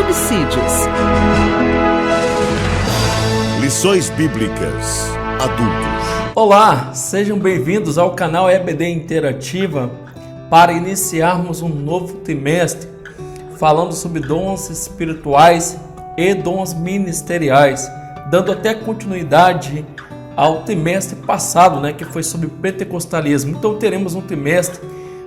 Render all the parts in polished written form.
subsídios. Lições Bíblicas Adultos. Olá, sejam bem-vindos ao canal EBD Interativa para iniciarmos um novo trimestre falando sobre dons espirituais e dons ministeriais, dando até continuidade ao trimestre passado, que foi sobre pentecostalismo. Então teremos um trimestre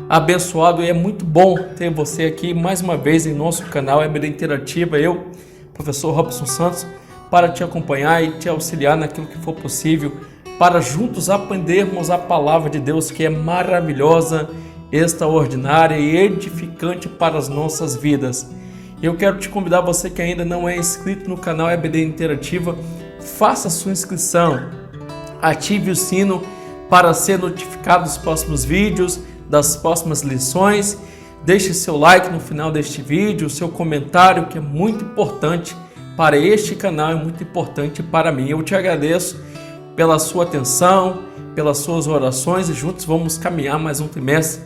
abençoado e é muito bom ter você aqui mais uma vez em nosso canal EBD Interativa, eu, professor Robson Santos, para te acompanhar e te auxiliar naquilo que for possível, para juntos aprendermos a palavra de Deus, que é maravilhosa, extraordinária e edificante para as nossas vidas. Eu quero te convidar, você que ainda não é inscrito no canal EBD Interativa, faça a sua inscrição, ative o sino para ser notificado dos próximos vídeos, das próximas lições, deixe seu like no final deste vídeo, seu comentário, que é muito importante para este canal, é muito importante para mim. Eu te agradeço pela sua atenção, pelas suas orações, e juntos vamos caminhar mais um trimestre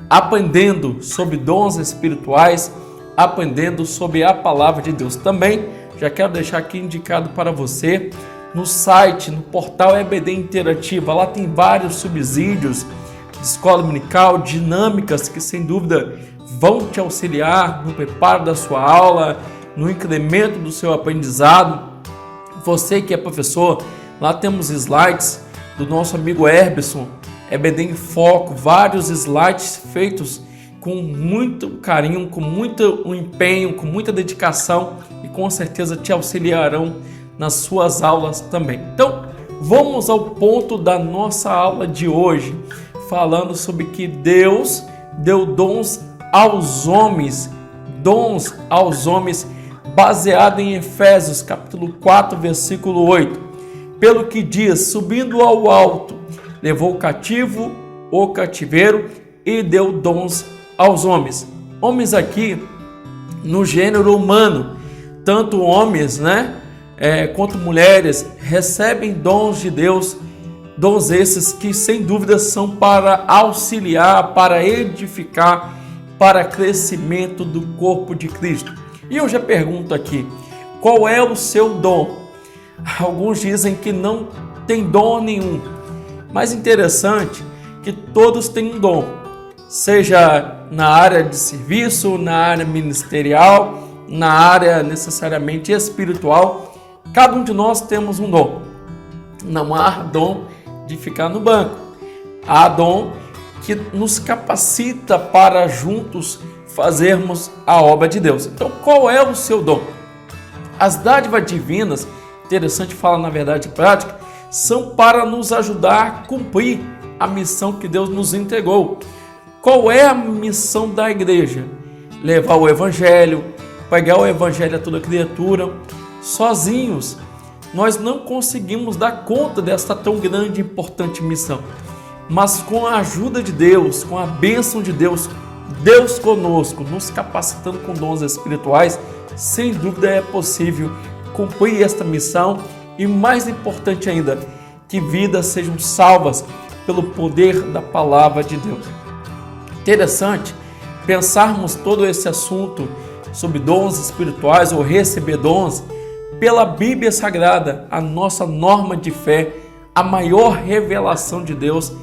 aprendendo sobre dons espirituais, aprendendo sobre a palavra de Deus. Também já quero deixar aqui indicado para você no site, no portal EBD Interativa. Lá tem vários subsídios de escola dominical, dinâmicas que sem dúvida vão te auxiliar no preparo da sua aula, no incremento do seu aprendizado. Você que é professor, lá temos slides do nosso amigo Herbson, EBD em Foco, vários slides feitos com muito carinho, com muito empenho, com muita dedicação, e com certeza te auxiliarão nas suas aulas também. Então, vamos ao ponto da nossa aula de hoje, falando sobre que Deus deu dons aos homens, baseado em Efésios capítulo 4, versículo 8. Pelo que diz, subindo ao alto, levou cativo o cativeiro e deu dons aos homens. Homens aqui no gênero humano, tanto homens, quanto mulheres, recebem dons de Deus, dons esses que sem dúvida são para auxiliar, para edificar, para crescimento do corpo de Cristo. E eu já pergunto aqui, qual é o seu dom? Alguns dizem que não tem dom nenhum, mas interessante que todos têm um dom, seja na área de serviço, na área ministerial, na área necessariamente espiritual. Cada um de nós temos um dom. Não há dom de ficar no banco, há dom que nos capacita para juntos fazermos a obra de Deus. Então, qual é o seu dom? As dádivas divinas, interessante falar na verdade prática, são para nos ajudar a cumprir a missão que Deus nos entregou. Qual é a missão da igreja? Levar o evangelho, pregar o evangelho a toda criatura. Sozinhos, nós não conseguimos dar conta desta tão grande e importante missão. Mas com a ajuda de Deus, com a bênção de Deus, Deus conosco, nos capacitando com dons espirituais, sem dúvida é possível cumprir esta missão e, mais importante ainda, que vidas sejam salvas pelo poder da palavra de Deus. Interessante pensarmos todo esse assunto sobre dons espirituais ou receber dons pela Bíblia Sagrada, a nossa norma de fé, a maior revelação de Deus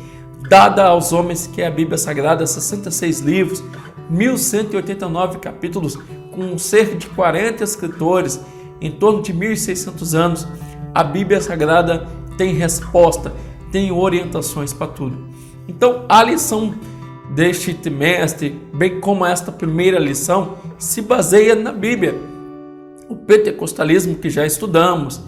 dada aos homens, que é a Bíblia Sagrada, 66 livros, 1189 capítulos, com cerca de 40 escritores, em torno de 1.600 anos. A Bíblia Sagrada tem resposta, tem orientações para tudo. Então, a lição deste trimestre, bem como esta primeira lição, se baseia na Bíblia. O pentecostalismo, que já estudamos,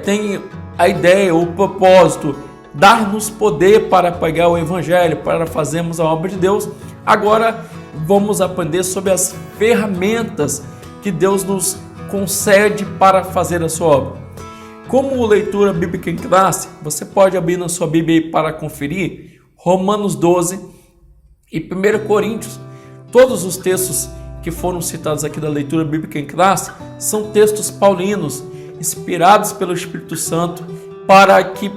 tem a ideia, o propósito, dar-nos poder para pregar o evangelho, para fazermos a obra de Deus. Agora vamos aprender sobre as ferramentas que Deus nos concede para fazer a sua obra. Como leitura bíblica em classe, você pode abrir na sua Bíblia aí para conferir Romanos 12 e 1 Coríntios. Todos os textos que foram citados aqui da leitura bíblica em classe são textos paulinos, inspirados pelo Espírito Santo, para que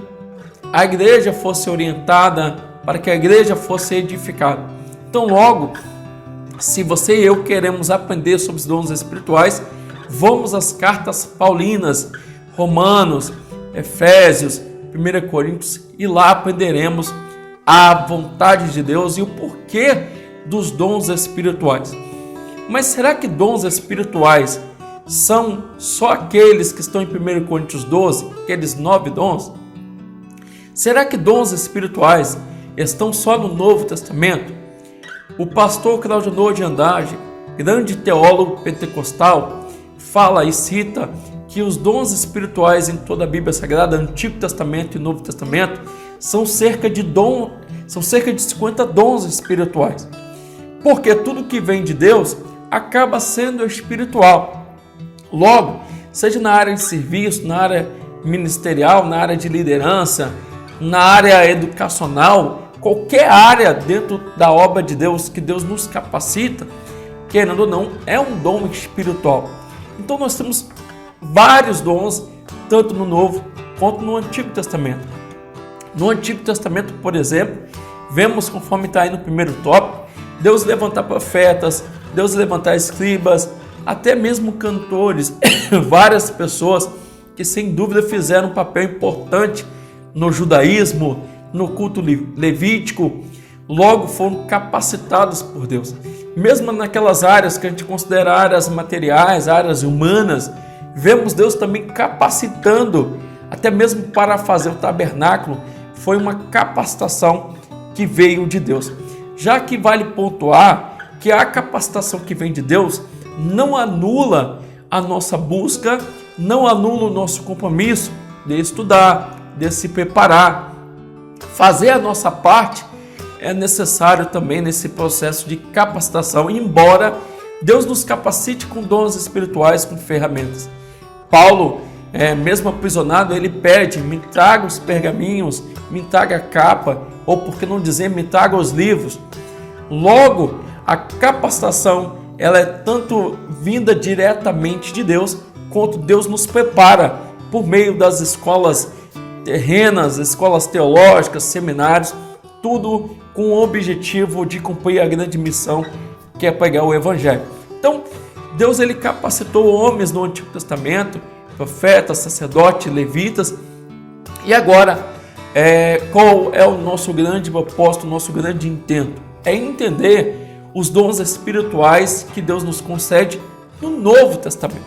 a igreja fosse orientada, para que a igreja fosse edificada. Então, logo, Se você e eu queremos aprender sobre os dons espirituais, vamos às cartas paulinas, Romanos, Efésios, 1 Coríntios, e lá aprenderemos a vontade de Deus e o porquê dos dons espirituais. Mas será que dons espirituais são só aqueles que estão em 1 Coríntios 12, aqueles 9 dons? Será que dons espirituais estão só no Novo Testamento? O pastor Claudionor de Andrade, grande teólogo pentecostal, fala e cita que os dons espirituais em toda a Bíblia Sagrada, Antigo Testamento e Novo Testamento, são cerca de 50 dons espirituais. Porque tudo que vem de Deus acaba sendo espiritual. Logo, seja na área de serviço, na área ministerial, na área de liderança, na área educacional, qualquer área dentro da obra de Deus que Deus nos capacita, querendo ou não, é um dom espiritual. Então nós temos vários dons, tanto no Novo quanto no Antigo Testamento. No Antigo Testamento, por exemplo, vemos, conforme está aí no primeiro tópico, Deus levantar profetas, Deus levantar escribas, até mesmo cantores, várias pessoas que sem dúvida fizeram um papel importante no judaísmo, no culto levítico, logo foram capacitados por Deus. Mesmo naquelas áreas que a gente considera áreas materiais, áreas humanas, vemos Deus também capacitando, até mesmo para fazer o tabernáculo, foi uma capacitação que veio de Deus. Já que vale pontuar que a capacitação que vem de Deus não anula a nossa busca, não anula o nosso compromisso de estudar, de se preparar. Fazer a nossa parte é necessário também nesse processo de capacitação, embora Deus nos capacite com dons espirituais, com ferramentas. Paulo, mesmo aprisionado, ele pede: me traga os pergaminhos, me traga a capa, ou por que não dizer, me traga os livros. Logo, a capacitação, ela é tanto vinda diretamente de Deus, quanto Deus nos prepara por meio das escolas terrenas, escolas teológicas, seminários, tudo com o objetivo de cumprir a grande missão, que é pregar o Evangelho. Então, Deus ele capacitou homens no Antigo Testamento, profetas, sacerdotes, levitas, e agora, qual é o nosso grande propósito, o nosso grande intento? É entender os dons espirituais que Deus nos concede no Novo Testamento.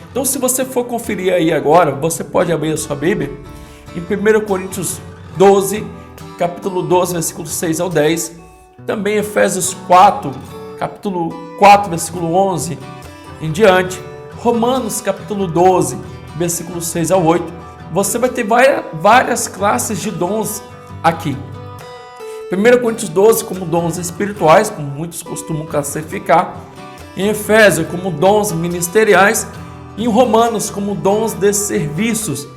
Então, se você for conferir aí agora, você pode abrir a sua Bíblia, em 1 Coríntios 12, capítulo 12, versículo 6 ao 10, também Efésios 4, capítulo 4, versículo 11 em diante, Romanos capítulo 12, versículo 6 ao 8, você vai ter várias classes de dons aqui. 1 Coríntios 12 como dons espirituais, como muitos costumam classificar, em Efésios como dons ministeriais, e em Romanos como dons de serviços.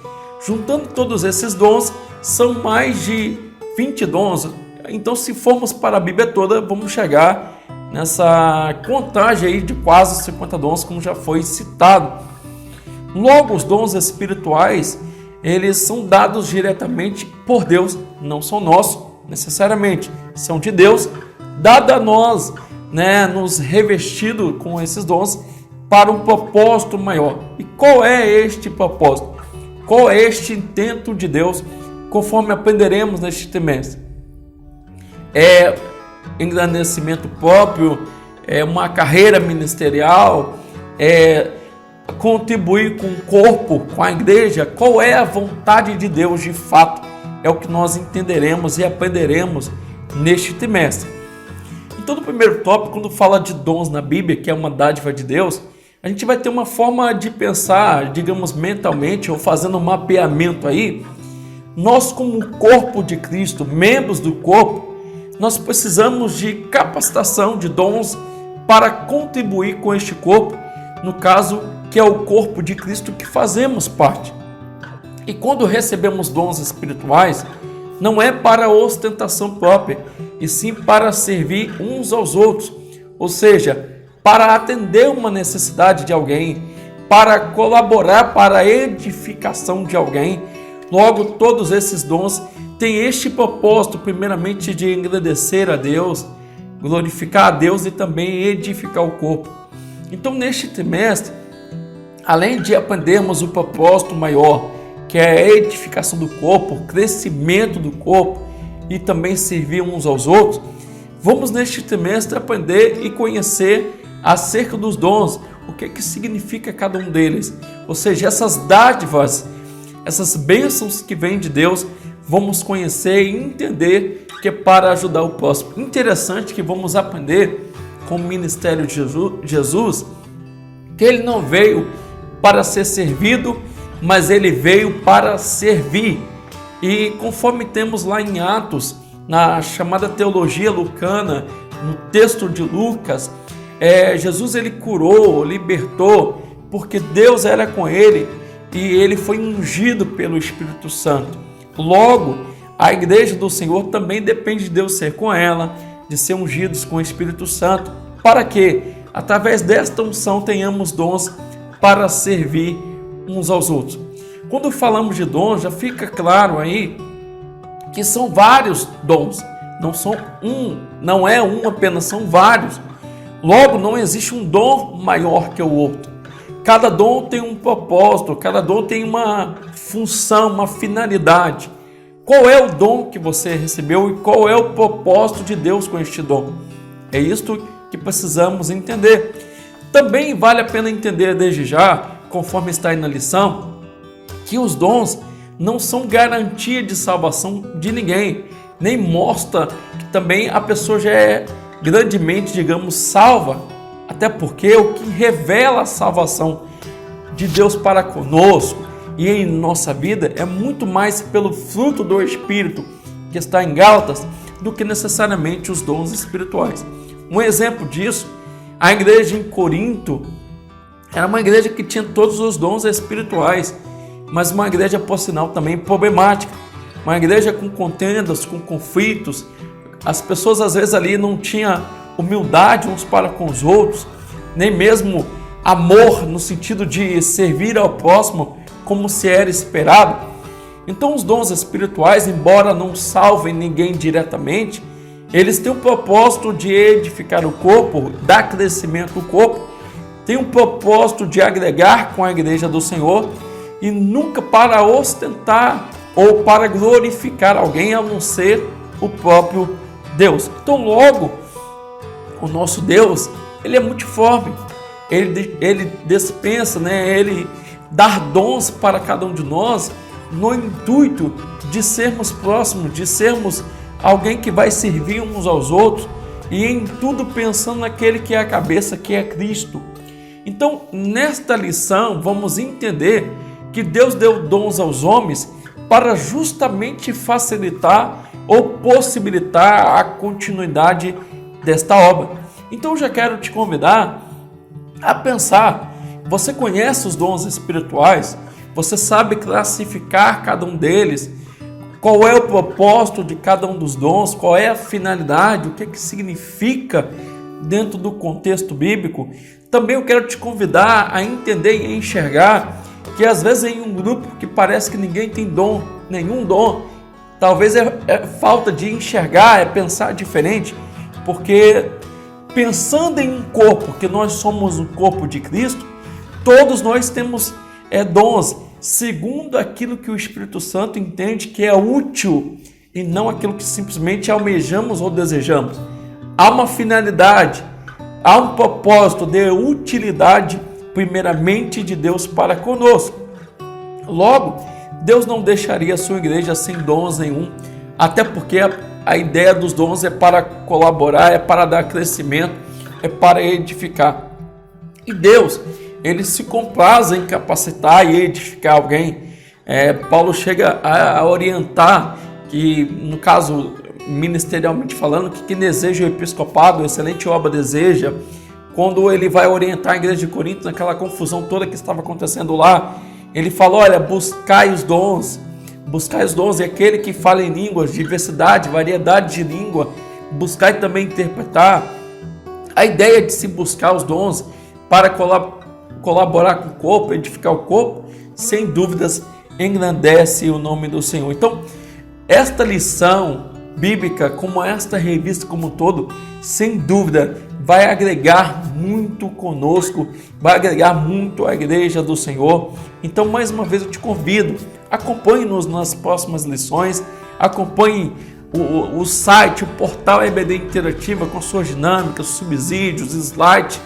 Juntando todos esses dons, são mais de 20 dons. Então, se formos para a Bíblia toda, vamos chegar nessa contagem aí de quase 50 dons, como já foi citado. Logo, os dons espirituais, eles são dados diretamente por Deus, não são nossos necessariamente, são de Deus, dado a nós, nos revestido com esses dons para um propósito maior. E qual é este propósito? Qual é este intento de Deus, conforme aprenderemos neste trimestre? É engrandecimento próprio, é uma carreira ministerial, é contribuir com o corpo, com a igreja. Qual é a vontade de Deus de fato? É o que nós entenderemos e aprenderemos neste trimestre. Então, no primeiro tópico, quando fala de dons na Bíblia, que é uma dádiva de Deus, a gente vai ter uma forma de pensar, digamos, mentalmente, ou fazendo um mapeamento aí. Nós, como corpo de Cristo, membros do corpo, nós precisamos de capacitação, de dons para contribuir com este corpo, no caso, que é o corpo de Cristo que fazemos parte. E quando recebemos dons espirituais, não é para ostentação própria, e sim para servir uns aos outros, ou seja, para atender uma necessidade de alguém, para colaborar para a edificação de alguém. Logo, todos esses dons têm este propósito, primeiramente, de engrandecer a Deus, glorificar a Deus e também edificar o corpo. Então, neste trimestre, além de aprendermos o propósito maior, que é a edificação do corpo, o crescimento do corpo e também servir uns aos outros, vamos neste trimestre aprender e conhecer acerca dos dons, o que significa cada um deles, ou seja, essas dádivas, essas bênçãos que vêm de Deus, vamos conhecer e entender que é para ajudar o próximo. Interessante que vamos aprender com o ministério de Jesus, que ele não veio para ser servido, mas ele veio para servir. E conforme temos lá em Atos, na chamada teologia lucana, no texto de Lucas, Jesus ele curou, libertou, porque Deus era com ele e ele foi ungido pelo Espírito Santo. Logo, a igreja do Senhor também depende de Deus ser com ela, de ser ungidos com o Espírito Santo, para que, através desta unção, tenhamos dons para servir uns aos outros. Quando falamos de dons, já fica claro aí que são vários dons, não é um apenas, são vários. Logo, não existe um dom maior que o outro. Cada dom tem um propósito, cada dom tem uma função, uma finalidade. Qual é o dom que você recebeu e qual é o propósito de Deus com este dom? É isto que precisamos entender. Também vale a pena entender desde já, conforme está aí na lição, que os dons não são garantia de salvação de ninguém, nem mostra que também a pessoa já é grandemente, digamos, salva, até porque o que revela a salvação de Deus para conosco e em nossa vida é muito mais pelo fruto do Espírito que está em Gálatas do que necessariamente os dons espirituais. Um exemplo disso, a igreja em Corinto era uma igreja que tinha todos os dons espirituais, mas uma igreja, por sinal, também problemática, uma igreja com contendas, com conflitos. As pessoas às vezes ali não tinham humildade uns para com os outros, nem mesmo amor no sentido de servir ao próximo como se era esperado. Então os dons espirituais, embora não salvem ninguém diretamente, eles têm o propósito de edificar o corpo, dar crescimento ao corpo, têm o propósito de agregar com a igreja do Senhor e nunca para ostentar ou para glorificar alguém a não ser o próprio Deus. Então logo, o nosso Deus, ele é multiforme, ele dispensa, ele dá dons para cada um de nós no intuito de sermos próximos, de sermos alguém que vai servir uns aos outros e em tudo pensando naquele que é a cabeça, que é Cristo. Então, nesta lição, vamos entender que Deus deu dons aos homens para justamente facilitar ou possibilitar a continuidade desta obra. Então, já quero te convidar a pensar. Você conhece os dons espirituais? Você sabe classificar cada um deles? Qual é o propósito de cada um dos dons? Qual é a finalidade? O que significa dentro do contexto bíblico? Também eu quero te convidar a entender e enxergar que às vezes em um grupo que parece que ninguém tem dom, nenhum dom, talvez é falta de enxergar, é pensar diferente, porque pensando em um corpo, que nós somos o corpo de Cristo, todos nós temos dons, segundo aquilo que o Espírito Santo entende que é útil e não aquilo que simplesmente almejamos ou desejamos. Há uma finalidade, há um propósito de utilidade, primeiramente de Deus para conosco. Logo, Deus não deixaria a sua igreja sem dons nenhum, até porque a ideia dos dons é para colaborar, é para dar crescimento, é para edificar. E Deus, ele se compraz em capacitar e edificar alguém. Paulo chega a orientar que, no caso, ministerialmente falando, que quem deseja o episcopado, excelente obra deseja. Quando ele vai orientar a igreja de Corinto, naquela confusão toda que estava acontecendo lá, ele fala, olha, buscai os dons, e aquele que fala em línguas, diversidade, variedade de língua, buscai também interpretar. A ideia de se buscar os dons para colaborar com o corpo, edificar o corpo, sem dúvidas, engrandece o nome do Senhor. Então, esta lição bíblica, como esta revista como um todo, sem dúvida, vai agregar muito conosco, vai agregar muito à igreja do Senhor. Então, mais uma vez, eu te convido, acompanhe-nos nas próximas lições, acompanhe o site, o portal EBD Interativa com suas dinâmicas, subsídios, slides,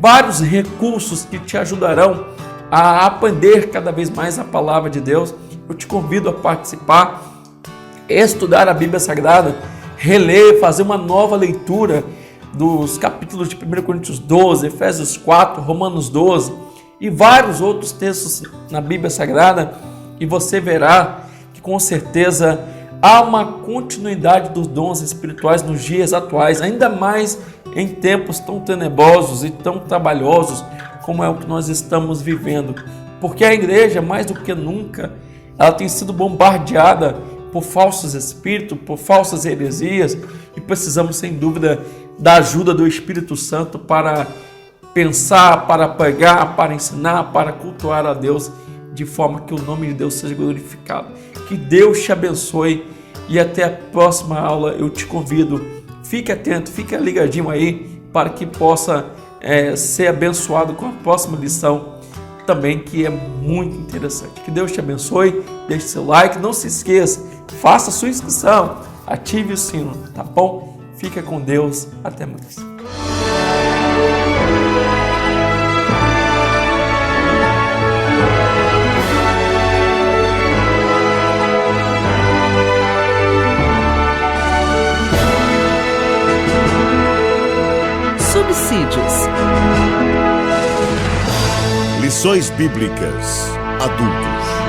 vários recursos que te ajudarão a aprender cada vez mais a palavra de Deus. Eu te convido a participar, estudar a Bíblia Sagrada, reler, fazer uma nova leitura dos capítulos de 1 Coríntios 12, Efésios 4, Romanos 12 e vários outros textos na Bíblia Sagrada, e você verá que com certeza há uma continuidade dos dons espirituais nos dias atuais, ainda mais em tempos tão tenebrosos e tão trabalhosos como é o que nós estamos vivendo. Porque a igreja, mais do que nunca, ela tem sido bombardeada por falsos espíritos, por falsas heresias, e precisamos, sem dúvida, da ajuda do Espírito Santo para pensar, para pregar, para ensinar, para cultuar a Deus, de forma que o nome de Deus seja glorificado. Que Deus te abençoe e até a próxima aula. Eu te convido, fique atento, fique ligadinho aí para que possa ser abençoado com a próxima lição também, que é muito interessante. Que Deus te abençoe, deixe seu like, não se esqueça, faça sua inscrição, ative o sino, tá bom? Fica com Deus, até mais. Subsídios. Lições Bíblicas Adultos.